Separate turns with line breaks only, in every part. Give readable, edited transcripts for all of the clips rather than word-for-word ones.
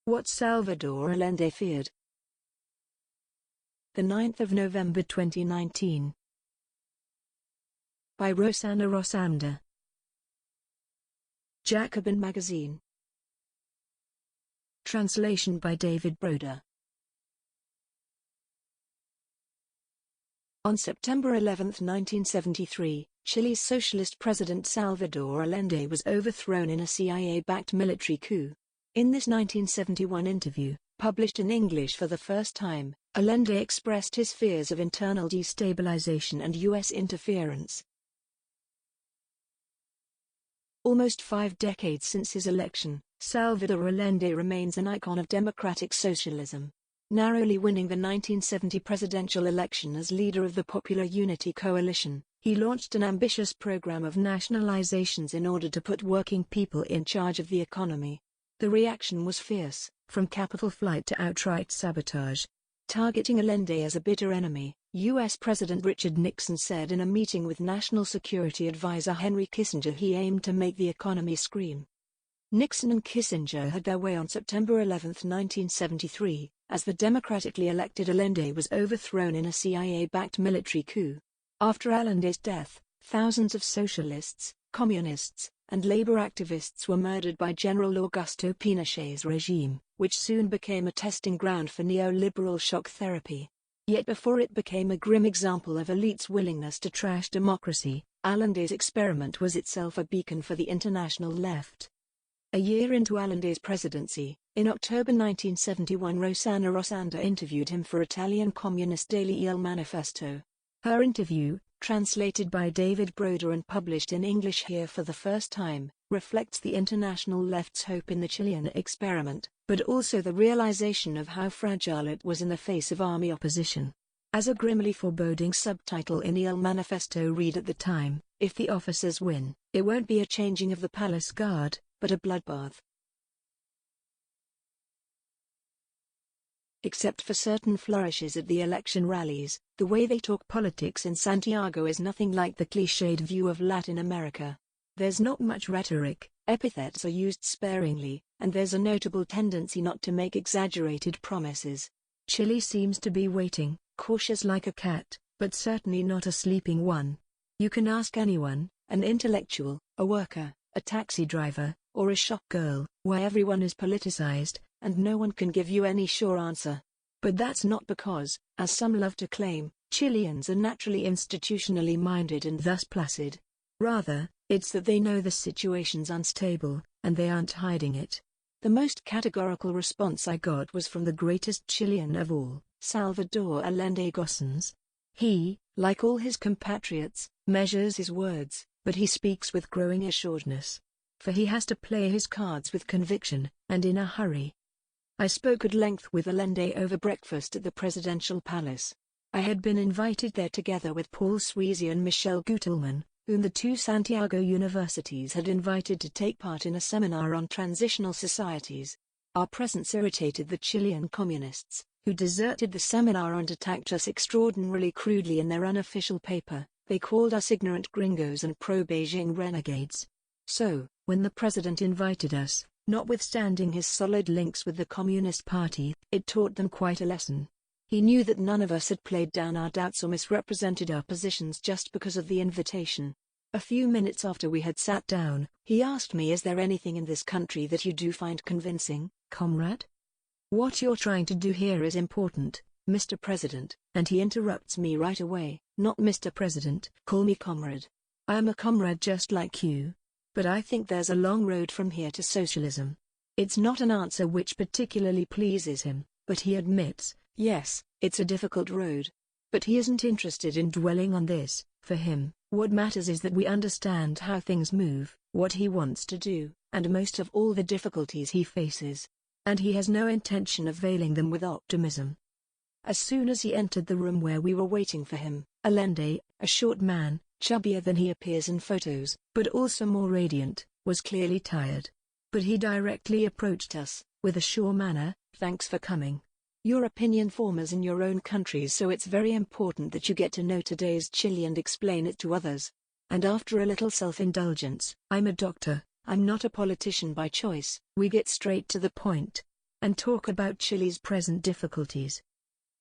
What Salvador Allende feared. 9th of November 2019. By Rossana Rossanda. Jacobin Magazine. Translation by David Broder. On September 11, 1973, Chile's socialist president Salvador Allende was overthrown in a CIA-backed military coup. In this 1971 interview, published in English for the first time, Allende expressed his fears of internal destabilization and U.S. interference. Almost 5 decades since his election, Salvador Allende remains an icon of democratic socialism. Narrowly winning the 1970 presidential election as leader of the Popular Unity Coalition, he launched an ambitious program of nationalizations in order to put working people in charge of the economy. The reaction was fierce, from capital flight to outright sabotage. Targeting Allende as a bitter enemy, U.S. President Richard Nixon said in a meeting with National Security Advisor Henry Kissinger he aimed to make the economy scream. Nixon and Kissinger had their way on September 11, 1973, as the democratically elected Allende was overthrown in a CIA-backed military coup. After Allende's death, thousands of socialists, communists, and labor activists were murdered by General Augusto Pinochet's regime, which soon became a testing ground for neoliberal shock therapy. Yet before it became a grim example of elites' willingness to trash democracy, Allende's experiment was itself a beacon for the international left. A year into Allende's presidency, in October 1971, Rossana Rossanda interviewed him for Italian communist daily Il Manifesto. Her interview, translated by David Broder and published in English here for the first time, reflects the international left's hope in the Chilean experiment, but also the realization of how fragile it was in the face of army opposition. As a grimly foreboding subtitle in Il Manifesto read at the time, if the officers win, it won't be a changing of the palace guard, but a bloodbath. Except for certain flourishes at the election rallies, the way they talk politics in Santiago is nothing like the cliched view of Latin America. There's not much rhetoric, epithets are used sparingly, and there's a notable tendency not to make exaggerated promises. Chile seems to be waiting, cautious like a cat, but certainly not a sleeping one. You can ask anyone, an intellectual, a worker, a taxi driver, or a shop girl, why everyone is politicized, and no one can give you any sure answer. But that's not because, as some love to claim, Chileans are naturally institutionally minded and thus placid. Rather, it's that they know the situation's unstable, and they aren't hiding it. The most categorical response I got was from the greatest Chilean of all, Salvador Allende Gossens. He, like all his compatriots, measures his words, but he speaks with growing assuredness. For he has to play his cards with conviction, and in a hurry. I spoke at length with Allende over breakfast at the presidential palace. I had been invited there together with Paul Sweezy and Michel Gutelman, whom the 2 Santiago universities had invited to take part in a seminar on transitional societies. Our presence irritated the Chilean communists, who deserted the seminar and attacked us extraordinarily crudely in their unofficial paper. They called us ignorant gringos and pro-Beijing renegades. So, when the president invited us, notwithstanding his solid links with the Communist Party, it taught them quite a lesson. He knew that none of us had played down our doubts or misrepresented our positions just because of the invitation. A few minutes after we had sat down, he asked me, "Is there anything in this country that you do find convincing, comrade? What you're trying to do here is important, Mr. President," and he interrupts me right away. "Not Mr. President, call me comrade. I am a comrade just like you. But I think there's a long road from here to socialism." It's not an answer which particularly pleases him, but he admits, yes, it's a difficult road. But he isn't interested in dwelling on this. For him, what matters is that we understand how things move, what he wants to do, and most of all the difficulties he faces. And he has no intention of veiling them with optimism. As soon as he entered the room where we were waiting for him, Allende, a short man, chubbier than he appears in photos, but also more radiant, was clearly tired. But he directly approached us, with a sure manner. "Thanks for coming. You're opinion formers in your own countries, so it's very important that you get to know today's Chile and explain it to others." And after a little self-indulgence, "I'm a doctor, I'm not a politician by choice." We get straight to the point. and talk about Chile's present difficulties.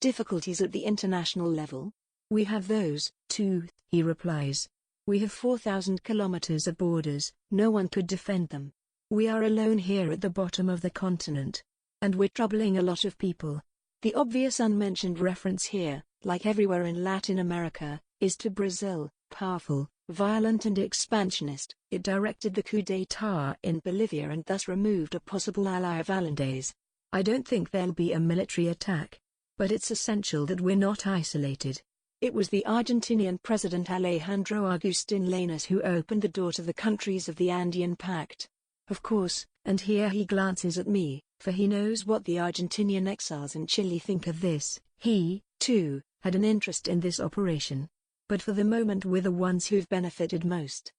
Difficulties at the international level? We have those, too, he replies. We have 4,000 kilometers of borders, no one could defend them. We are alone here at the bottom of the continent. And we're troubling a lot of people. The obvious unmentioned reference here, like everywhere in Latin America, is to Brazil, powerful, violent and expansionist. It directed the coup d'état in Bolivia and thus removed a possible ally of Allende's. I don't think there'll be a military attack. But it's essential that we're not isolated. It was the Argentinian President Alejandro Agustin Lainez who opened the door to the countries of the Andean Pact. Of course, and here he glances at me, for he knows what the Argentinian exiles in Chile think of this. He, too, had an interest in this operation. But for the moment we're the ones who've benefited most.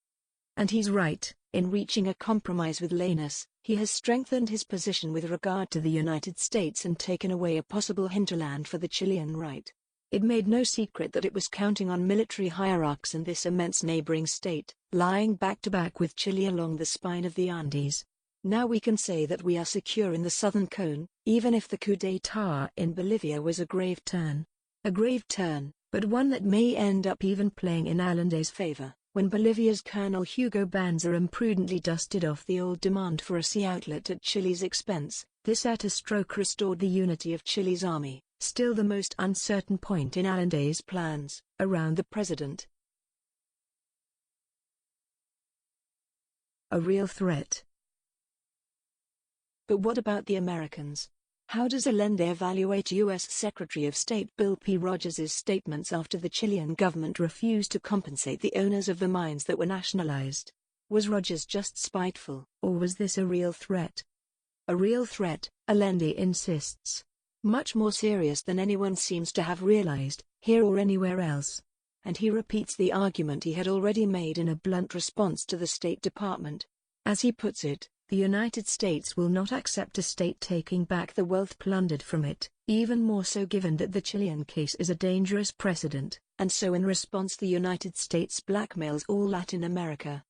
And he's right, in reaching a compromise with Lainez, he has strengthened his position with regard to the United States and taken away a possible hinterland for the Chilean right. It made no secret that it was counting on military hierarchs in this immense neighboring state, lying back-to-back with Chile along the spine of the Andes. Now we can say that we are secure in the southern cone, even if the coup d'état in Bolivia was a grave turn. A grave turn, but one that may end up even playing in Allende's favor, when Bolivia's Colonel Hugo Banzer imprudently dusted off the old demand for a sea outlet at Chile's expense. This at a stroke restored the unity of Chile's army, still the most uncertain point in Allende's plans, around the president. A real threat. But what about the Americans? How does Allende evaluate U.S. Secretary of State Bill P. Rogers's statements after the Chilean government refused to compensate the owners of the mines that were nationalized? Was Rogers just spiteful, or was this a real threat? A real threat, Allende insists. Much more serious than anyone seems to have realized, here or anywhere else. And he repeats the argument he had already made in a blunt response to the State Department. As he puts it, the United States will not accept a state taking back the wealth plundered from it, even more so given that the Chilean case is a dangerous precedent, and so in response the United States blackmails all Latin America.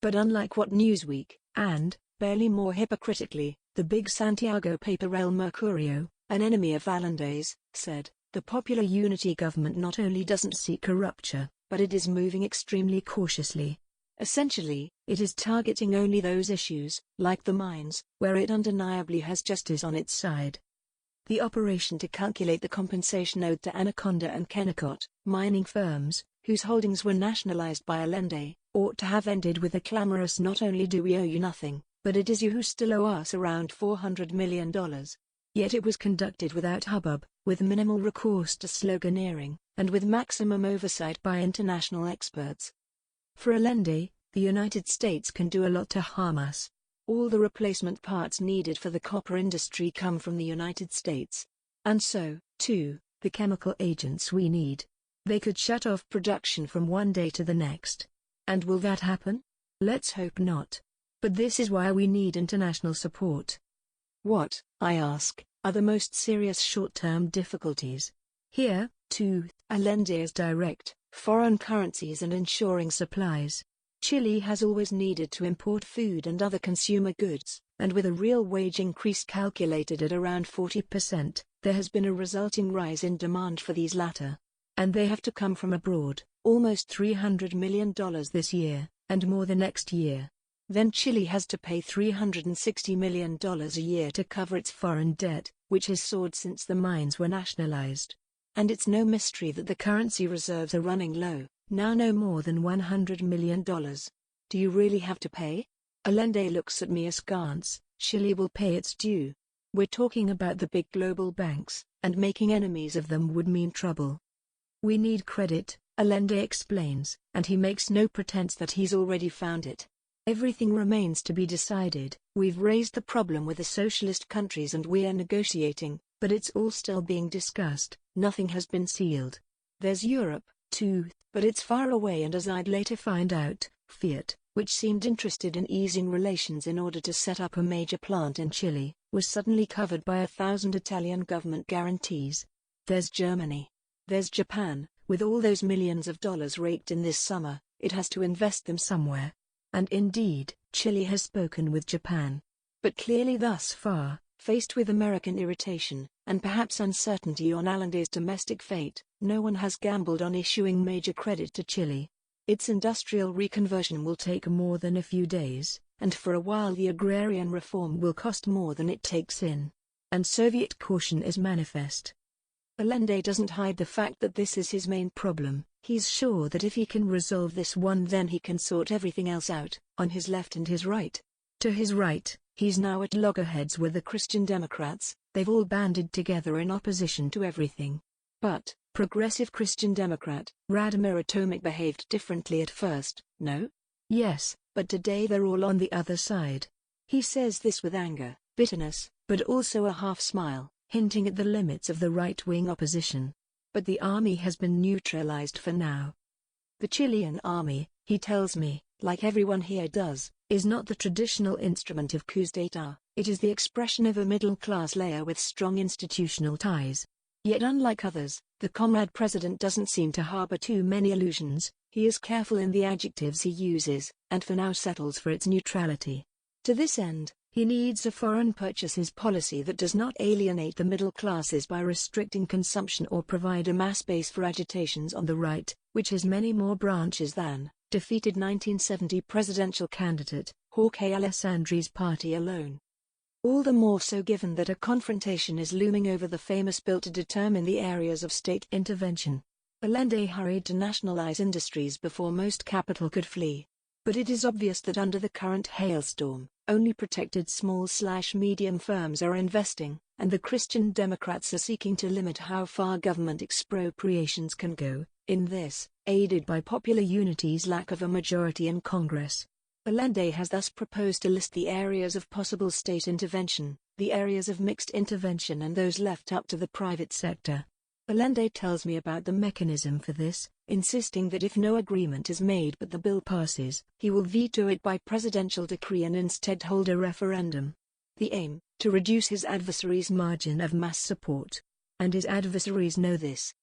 But unlike what Newsweek, and, barely more hypocritically, the big Santiago paper El Mercurio, an enemy of Allende's, said, the Popular Unity government not only doesn't seek a rupture, but it is moving extremely cautiously. Essentially, it is targeting only those issues, like the mines, where it undeniably has justice on its side. The operation to calculate the compensation owed to Anaconda and Kennecott, mining firms, whose holdings were nationalized by Allende, ought to have ended with a clamorous not only do we owe you nothing, but it is you who still owe us around $400 million. Yet it was conducted without hubbub, with minimal recourse to sloganeering, and with maximum oversight by international experts. For Allende, the United States can do a lot to harm us. All the replacement parts needed for the copper industry come from the United States. And so, too, the chemical agents we need. They could shut off production from one day to the next. And will that happen? Let's hope not. But this is why we need international support. What, I ask, are the most serious short-term difficulties? Here, too, Allende is direct: foreign currencies and ensuring supplies. Chile has always needed to import food and other consumer goods, and with a real wage increase calculated at around 40%, there has been a resulting rise in demand for these latter. And they have to come from abroad, almost $300 million this year, and more the next year. Then Chile has to pay $360 million a year to cover its foreign debt, which has soared since the mines were nationalized. And it's no mystery that the currency reserves are running low, now no more than $100 million. Do you really have to pay? Allende looks at me askance. Chile will pay its due. We're talking about the big global banks, and making enemies of them would mean trouble. We need credit, Allende explains, and he makes no pretense that he's already found it. Everything remains to be decided. We've raised the problem with the socialist countries and we're negotiating, but it's all still being discussed. Nothing has been sealed. There's Europe, too, but it's far away, and as I'd later find out, Fiat, which seemed interested in easing relations in order to set up a major plant in Chile, was suddenly covered by 1,000 Italian government guarantees. There's Germany. There's Japan. With all those millions of dollars raked in this summer, it has to invest them somewhere. And indeed, Chile has spoken with Japan. But clearly thus far, Faced with American irritation, and perhaps uncertainty on Allende's domestic fate, no one has gambled on issuing major credit to Chile. Its industrial reconversion will take more than a few days, and for a while the agrarian reform will cost more than it takes in. And Soviet caution is manifest. Allende doesn't hide the fact that this is his main problem. He's sure that if he can resolve this one, then he can sort everything else out, on his left and his right. To his right, he's now at loggerheads with the Christian Democrats. They've all banded together in opposition to everything. But progressive Christian Democrat Radomir Tomic behaved differently at first, no? Yes, but today they're all on the other side. He says this with anger, bitterness, but also a half smile, hinting at the limits of the right-wing opposition. But the army has been neutralized for now. The Chilean army, he tells me, like everyone here does, is not the traditional instrument of coups d'état. It is the expression of a middle-class layer with strong institutional ties. Yet unlike others, the comrade president doesn't seem to harbor too many illusions. He is careful in the adjectives he uses, and for now settles for its neutrality. To this end, he needs a foreign purchases policy that does not alienate the middle classes by restricting consumption or provide a mass base for agitations on the right, which has many more branches than defeated 1970 presidential candidate Jorge Alessandri's party alone. All the more so given that a confrontation is looming over the famous bill to determine the areas of state intervention. Allende hurried to nationalize industries before most capital could flee. But it is obvious that under the current hailstorm, only protected small/medium firms are investing, and the Christian Democrats are seeking to limit how far government expropriations can go, in this, aided by Popular Unity's lack of a majority in Congress. Allende has thus proposed to list the areas of possible state intervention, the areas of mixed intervention and those left up to the private sector. Allende tells me about the mechanism for this, insisting that if no agreement is made but the bill passes, he will veto it by presidential decree and instead hold a referendum. The aim, to reduce his adversaries' margin of mass support. And his adversaries know this.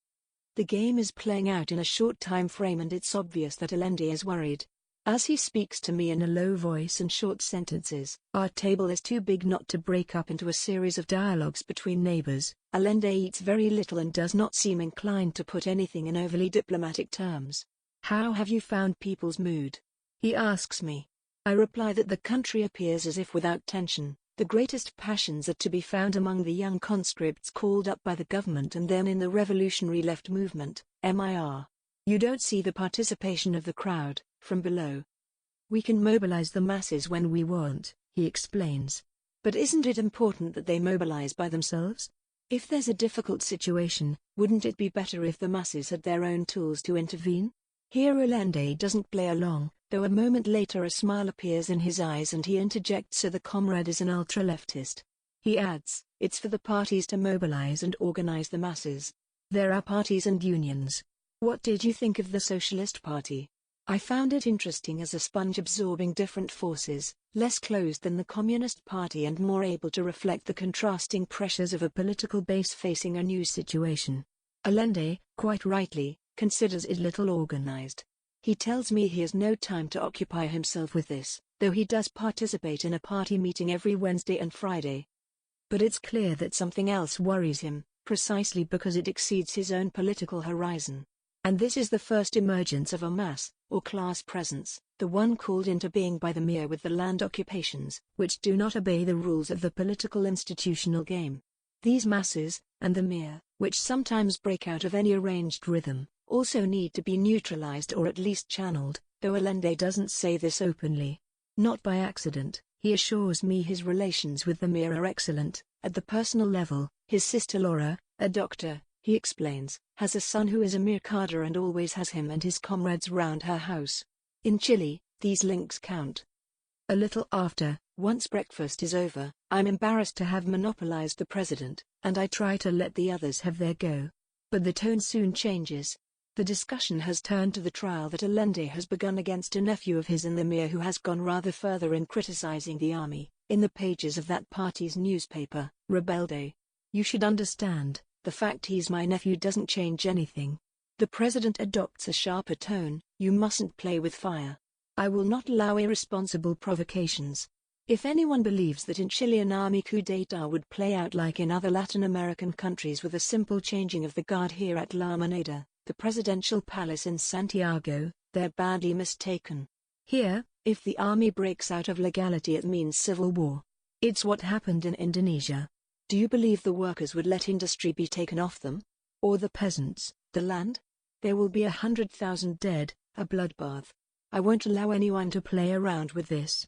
The game is playing out in a short time frame, and it's obvious that Allende is worried. As he speaks to me in a low voice and short sentences, our table is too big not to break up into a series of dialogues between neighbors. Allende eats very little and does not seem inclined to put anything in overly diplomatic terms. How have you found people's mood? He asks me. I reply that the country appears as if without tension. The greatest passions are to be found among the young conscripts called up by the government and then in the revolutionary left movement, MIR. You don't see the participation of the crowd, from below. We can mobilize the masses when we want, he explains. But isn't it important that they mobilize by themselves? If there's a difficult situation, wouldn't it be better if the masses had their own tools to intervene? Here Allende doesn't play along, though a moment later a smile appears in his eyes and he interjects, so the comrade is an ultra-leftist. He adds, it's for the parties to mobilize and organize the masses. There are parties and unions. What did you think of the Socialist Party? I found it interesting as a sponge absorbing different forces, less closed than the Communist Party and more able to reflect the contrasting pressures of a political base facing a new situation. Allende, quite rightly, considers it little organized. He tells me he has no time to occupy himself with this, though he does participate in a party meeting every Wednesday and Friday. But it's clear that something else worries him, precisely because it exceeds his own political horizon. And this is the first emergence of a mass, or class presence, the one called into being by the MIR with the land occupations, which do not obey the rules of the political institutional game. These masses, and the MIR, which sometimes break out of any arranged rhythm, also need to be neutralized or at least channeled, though Allende doesn't say this openly. Not by accident, he assures me his relations with the MIR are excellent. At the personal level, his sister Laura, a doctor, he explains, has a son who is a MIR cadre and always has him and his comrades round her house. In Chile, these links count. A little after, once breakfast is over, I'm embarrassed to have monopolized the president, and I try to let the others have their go. But the tone soon changes. The discussion has turned to the trial that Allende has begun against a nephew of his in the MIR who has gone rather further in criticizing the army, in the pages of that party's newspaper, Rebelde. You should understand, the fact he's my nephew doesn't change anything. The president adopts a sharper tone, you mustn't play with fire. I will not allow irresponsible provocations. If anyone believes that in Chile an army coup d'état would play out like in other Latin American countries with a simple changing of the guard here at La Moneda, the presidential palace in Santiago, they're badly mistaken. Here, if the army breaks out of legality it means civil war. It's what happened in Indonesia. Do you believe the workers would let industry be taken off them? Or the peasants, the land? There will be 100,000 dead, a bloodbath. I won't allow anyone to play around with this.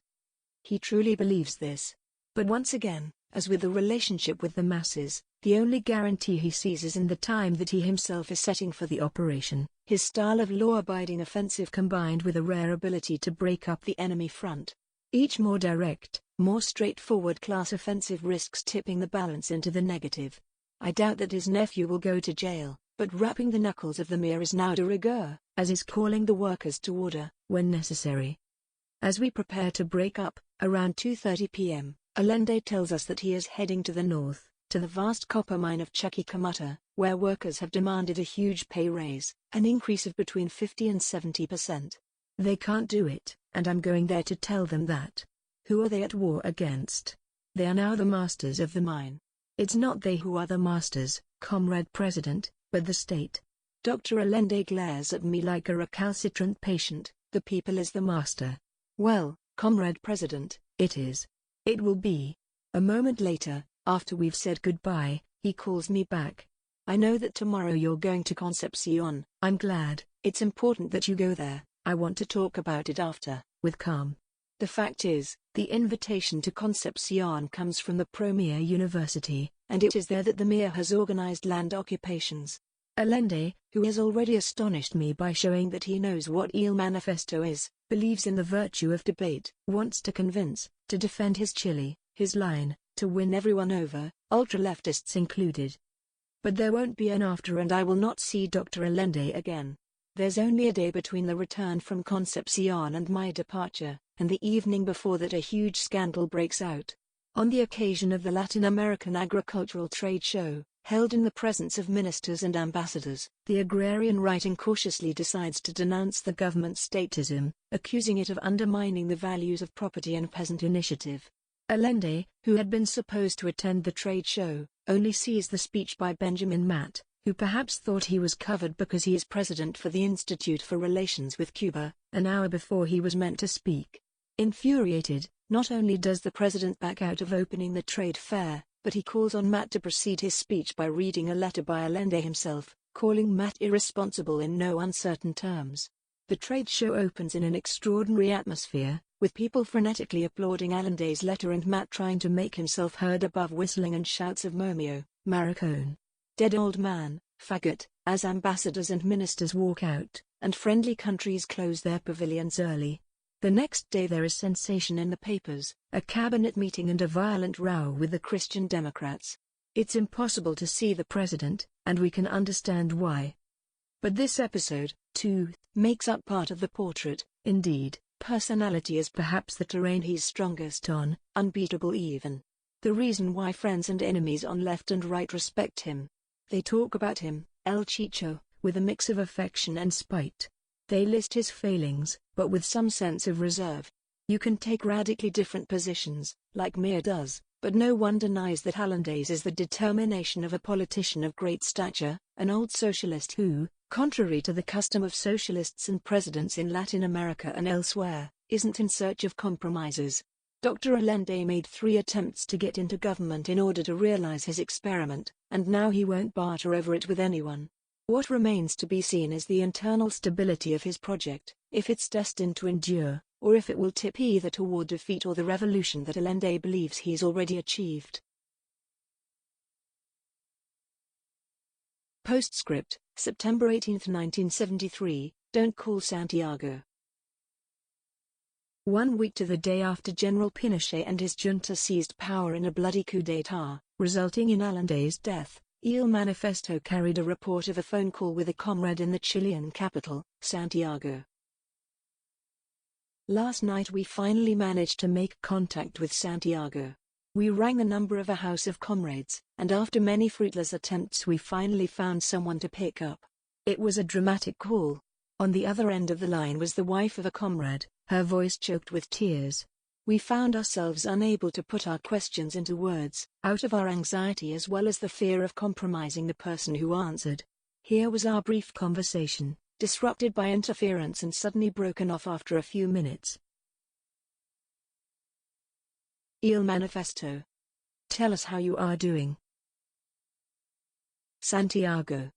He truly believes this. But once again, as with the relationship with the masses, the only guarantee he sees is in the time that he himself is setting for the operation, his style of law-abiding offensive combined with a rare ability to break up the enemy front. Each more direct, more straightforward class offensive risks tipping the balance into the negative. I doubt that his nephew will go to jail, but rapping the knuckles of the mayor is now de rigueur, as is calling the workers to order, when necessary. As we prepare to break up, around 2:30 p.m., Allende tells us that he is heading to the north, to the vast copper mine of Chuquicamata, where workers have demanded a huge pay raise, an increase of between 50 and 70%. They can't do it, and I'm going there to tell them that. Who are they at war against? They are now the masters of the mine. It's not they who are the masters, Comrade President, but the state. Dr. Allende glares at me like a recalcitrant patient. The people is the master. Well, Comrade President, it is. It will be. A moment later, after we've said goodbye, he calls me back. I know that tomorrow you're going to Concepcion. I'm glad. It's important that you go there. I want to talk about it after, with calm. The fact is, the invitation to Concepcion comes from the Premier University, and it is there that the mayor has organized land occupations. Allende, who has already astonished me by showing that he knows what Il Manifesto is, believes in the virtue of debate, wants to convince, to defend his Chile, his line, to win everyone over, ultra-leftists included. But there won't be an after and I will not see Dr. Allende again. There's only a day between the return from Concepcion and my departure, and the evening before that a huge scandal breaks out. On the occasion of the Latin American Agricultural Trade Show, held in the presence of ministers and ambassadors, the agrarian right incautiously decides to denounce the government's statism, accusing it of undermining the values of property and peasant initiative. Allende, who had been supposed to attend the trade show, only sees the speech by Benjamin Matt, who perhaps thought he was covered because he is president for the Institute for Relations with Cuba, an hour before he was meant to speak. Infuriated, not only does the president back out of opening the trade fair, but he calls on Matt to precede his speech by reading a letter by Allende himself, calling Matt irresponsible in no uncertain terms. The trade show opens in an extraordinary atmosphere, with people frenetically applauding Allende's letter and Matt trying to make himself heard above whistling and shouts of Momio, Maricone, dead old man, faggot, as ambassadors and ministers walk out, and friendly countries close their pavilions early. The next day there is sensation in the papers, a cabinet meeting and a violent row with the Christian Democrats. It's impossible to see the president, and we can understand why. But this episode, too, makes up part of the portrait. Indeed, personality is perhaps the terrain he's strongest on, unbeatable even. The reason why friends and enemies on left and right respect him. They talk about him, El Chicho, with a mix of affection and spite. They list his failings, but with some sense of reserve. You can take radically different positions, like Mir does, but no one denies that Allende's is the determination of a politician of great stature, an old socialist who, contrary to the custom of socialists and presidents in Latin America and elsewhere, isn't in search of compromises. Dr. Allende made 3 attempts to get into government in order to realize his experiment, and now he won't barter over it with anyone. What remains to be seen is the internal stability of his project, if it's destined to endure, or if it will tip either toward defeat or the revolution that Allende believes he's already achieved. Postscript, September 18, 1973, don't call Santiago. 1 week to the day after General Pinochet and his junta seized power in a bloody coup d'état, resulting in Allende's death, Il Manifesto carried a report of a phone call with a comrade in the Chilean capital, Santiago. Last night we finally managed to make contact with Santiago. We rang the number of a house of comrades, and after many fruitless attempts we finally found someone to pick up. It was a dramatic call. On the other end of the line was the wife of a comrade, her voice choked with tears. We found ourselves unable to put our questions into words, out of our anxiety as well as the fear of compromising the person who answered. Here was our brief conversation, disrupted by interference and suddenly broken off after a few minutes. Il Manifesto. Tell us how you are doing. Santiago.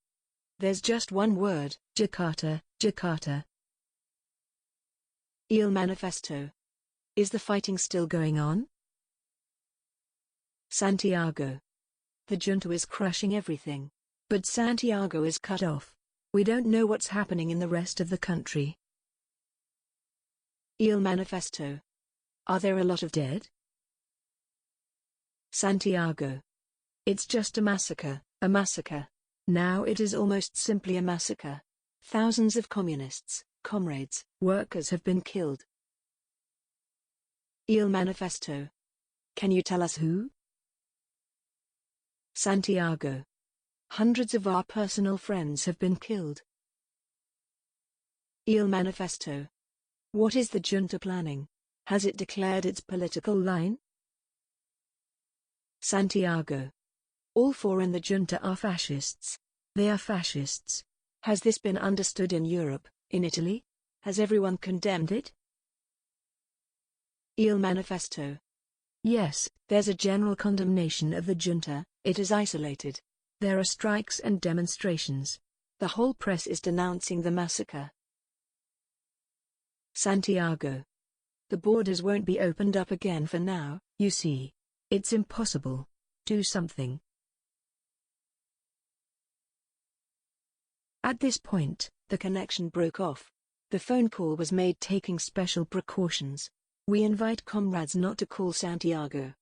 There's just one word, Jakarta, Jakarta. Il Manifesto. Is the fighting still going on? Santiago. The junta is crushing everything. But Santiago is cut off. We don't know what's happening in the rest of the country. Il Manifesto. Are there a lot of dead? Santiago. It's just a massacre, a massacre. Now it is almost simply a massacre. Thousands of communists, comrades, workers have been killed. Il Manifesto. Can you tell us who? Santiago. Hundreds of our personal friends have been killed. Il Manifesto. What is the junta planning? Has it declared its political line? Santiago. All four in the junta are fascists. They are fascists. Has this been understood in Europe, in Italy? Has everyone condemned it? Il Manifesto. Yes, there's a general condemnation of the junta. It is isolated. There are strikes and demonstrations. The whole press is denouncing the massacre. Santiago. The borders won't be opened up again for now, you see. It's impossible. Do something. At this point, the connection broke off. The phone call was made taking special precautions. We invite comrades not to call Santiago.